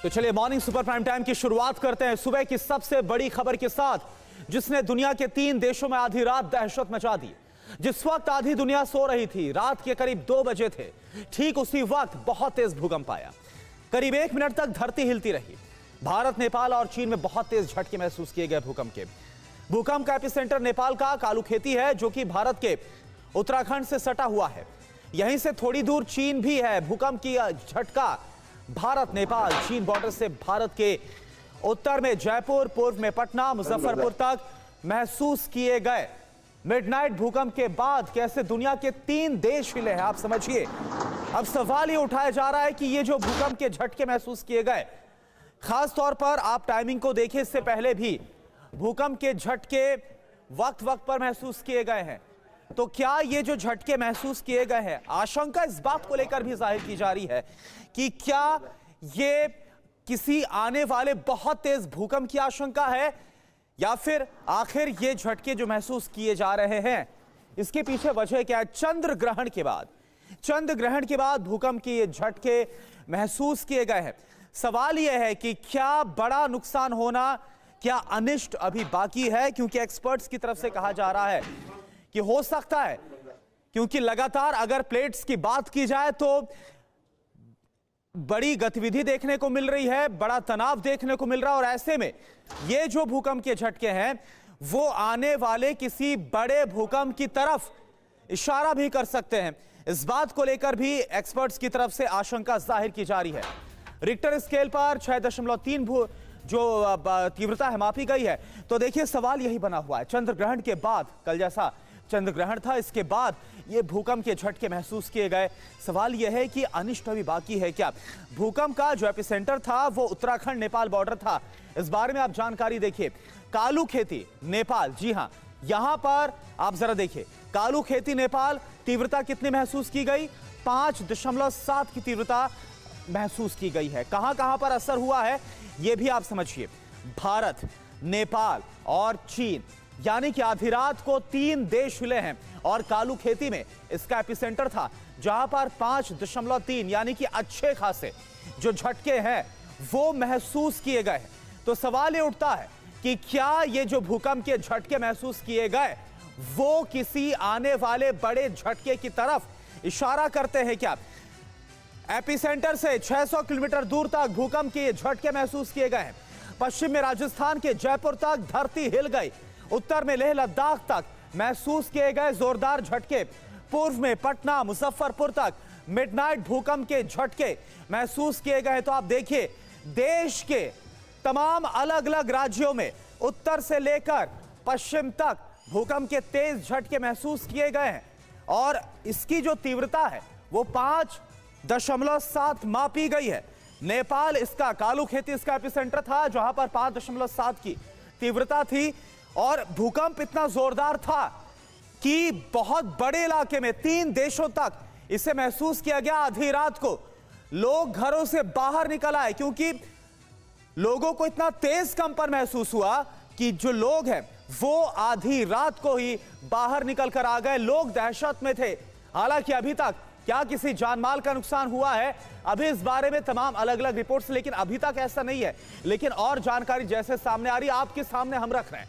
तो चलिए morning super prime time की शुरुआत करते हैं सुबह की सबसे बड़ी खबर के साथ, जिसने दुनिया के 3 देशों में आधी रात दहशत मचा दी। जिस वक्त आधी दुनिया सो रही थी, रात के करीब 2 बजे थे, ठीक उसी वक्त बहुत तेज भूकंप आया। करीब 1 मिनट तक धरती हिलती रही। भारत, नेपाल और चीन में बहुत तेज झटके महसूस किए गए भूकंप के। भूकंप का एपिसेंटर नेपाल का कालूखेती है, जो कि भारत के उत्तराखंड से सटा हुआ है। यहीं से थोड़ी दूर चीन भी है। भूकंप की झटका भारत नेपाल चीन बॉर्डर से भारत के उत्तर में जयपुर, पूर्व में पटना, मुजफ्फरपुर तक महसूस किए गए। मिडनाइट भूकंप के बाद कैसे दुनिया के 3 देश हिले हैं, आप समझिए। अब सवाल ये उठाया जा रहा है कि ये जो भूकंप के झटके महसूस किए गए, खास तौर पर आप टाइमिंग को देखिए, इससे पहले भी भूकंप के झटके वक्त वक्त पर महसूस किए गए हैं। तो क्या ये जो झटके महसूस किए गए हैं, आशंका इस बात को लेकर भी जाहिर की जा रही है कि क्या ये किसी आने वाले बहुत तेज भूकंप की आशंका है, या फिर आखिर ये झटके जो महसूस किए जा रहे हैं, इसके पीछे वजह क्या है? चंद्र ग्रहण के बाद भूकंप के ये झटके महसूस किए गए हैं। सवाल यह है कि क्या बड़ा नुकसान होना, क्या अनिष्ट अभी बाकी है? क्योंकि एक्सपर्ट्स की तरफ से कहा जा रहा है कि हो सकता है, क्योंकि लगातार अगर प्लेट्स की बात की जाए तो बड़ी गतिविधि देखने को मिल रही है, बड़ा तनाव देखने को मिल रहा है, और ऐसे में ये जो भूकंप के झटके हैं वो आने वाले किसी बड़े भूकंप की तरफ इशारा भी कर सकते हैं। इस बात को लेकर भी एक्सपर्ट्स की तरफ से आशंका जाहिर की जा रही है। रिक्टर स्केल पर 6.3 जो तीव्रता है मापी गई है। तो देखिए सवाल यही बना हुआ है, चंद्र ग्रहण के बाद, कल जैसा चंद्र ग्रहण था, इसके बाद ये भूकंप के झटके महसूस किए गए। सवाल यह है कि अनिष्ट अभी बाकी है क्या? भूकंप का जो एपिसेंटर था वो उत्तराखंड नेपाल बॉर्डर था। इस बारे में आप जानकारी देखिए। कालूखेती नेपाल, जी हां, यहां पर आप जरा देखिए, कालूखेती नेपाल, तीव्रता कितनी महसूस की गई? 5.7 की तीव्रता महसूस की गई है। कहां कहां पर असर हुआ है यह भी आप समझिए। भारत, नेपाल और चीन, यानी कि आधी रात को 3 देश हिले हैं, और कालूखेती में इसका एपिसेंटर था, जहां पर 5.3 यानी कि अच्छे खासे जो झटके हैं वो महसूस किए गए हैं। तो सवाल ये उठता है कि क्या ये जो भूकंप के झटके महसूस किए गए वो किसी आने वाले बड़े झटके की तरफ इशारा करते हैं क्या? एपिसेंटर से 600 किलोमीटर दूर तक भूकंप के झटके महसूस किए गए हैं। पश्चिम में राजस्थान के जयपुर तक धरती हिल गई। उत्तर में लेह लद्दाख तक महसूस किए गए जोरदार झटके। पूर्व में पटना, मुजफ्फरपुर तक मिडनाइट भूकंप के झटके महसूस किए गए। तो आप देखिए, देश के तमाम अलग अलग राज्यों में उत्तर से लेकर पश्चिम तक भूकंप के तेज झटके महसूस किए गए हैं, और इसकी जो तीव्रता है वो 5.7 मापी गई है। नेपाल, इसका कालूखेती इसका एपिसेंटर था, जहां पर 5.7 की तीव्रता थी, और भूकंप इतना जोरदार था कि बहुत बड़े इलाके में 3 देशों तक इसे महसूस किया गया। आधी रात को लोग घरों से बाहर निकल आए, क्योंकि लोगों को इतना तेज कंपन महसूस हुआ कि जो लोग हैं वो आधी रात को ही बाहर निकल कर आ गए। लोग दहशत में थे। हालांकि अभी तक क्या किसी जानमाल का नुकसान हुआ है, अभी इस बारे में तमाम अलग अलग रिपोर्ट्स, लेकिन अभी तक ऐसा नहीं है। लेकिन और जानकारी जैसे सामने आ रही है, आपके सामने हम रख रहे हैं।